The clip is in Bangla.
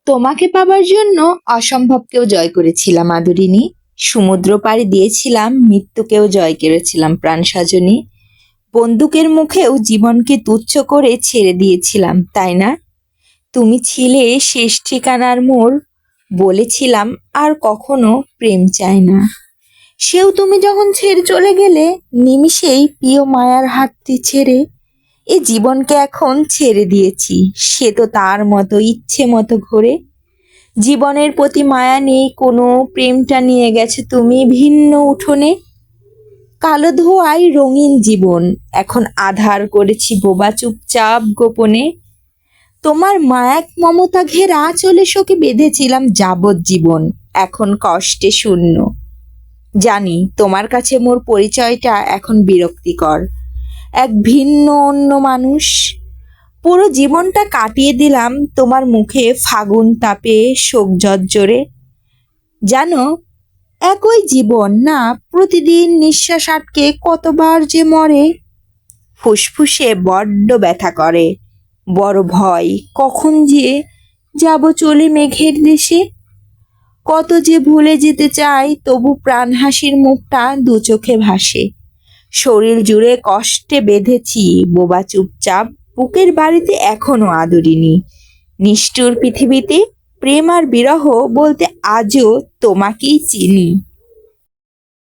তোমাকে পাবার জন্য অসম্ভবকেও জয় করেছিলাম আদরিনী, সমুদ্র পাড়ি দিয়েছিলাম, মৃত্যুকেও জয় করেছিলাম প্রাণ সাজনী। বন্দুকের মুখেও জীবনকে তুচ্ছ করে ছেড়ে দিয়েছিলাম, তাই না? তুমি ছিলে শেষ ঠিকানার মোড়, বলেছিলাম আর কখনো প্রেম চাই না। সেও তুমি যখন ছেড়ে চলে গেলে, নিমিষেই প্রিয় মায়ার হাতটি ছেড়ে এ জীবনকে এখন ছেড়ে দিয়েছি, সে তো তার মতো ইচ্ছে মতো ঘোরে। জীবনের প্রতি মায়া নেই কোনো, প্রেমটা নিয়ে গেছে তুমি ভিন্ন উঠোনে। কালো ধোঁয়ায় রঙিন জীবন এখন আধার করেছি বোবা চুপচাপ গোপনে। তোমার মায়াক মমতা ঘেরা চলে শোকে বেঁধেছিলাম যাবজ্জীবন, এখন কষ্টে শূন্য। জানি তোমার কাছে মোর পরিচয়টা এখন বিরক্তিকর, এক ভিন্ন অন্য মানুষ। পুরো জীবনটা কাটিয়ে দিলাম তোমার মুখে ফাগুন তাপে শোক জর্জরে। জানো, একই জীবন না, প্রতিদিন নিঃশ্বাস আটকে কতবার যে মরে। ফুসফুসে বড্ড ব্যথা করে, বড় ভয় কখন যে যাব চলে মেঘের দেশে। কত যে ভুলে যেতে চাই, তবু প্রাণ হাসির মুখটা দু চোখে ভাসে। শরীর জুড়ে কষ্টে বেঁধেছি বোবা চুপচাপ, বুকের বাড়িতে এখনো আদরিনী। নিষ্ঠুর পৃথিবীতে প্রেম আর বিরহ বলতে আজও তোমাকেই চিনি।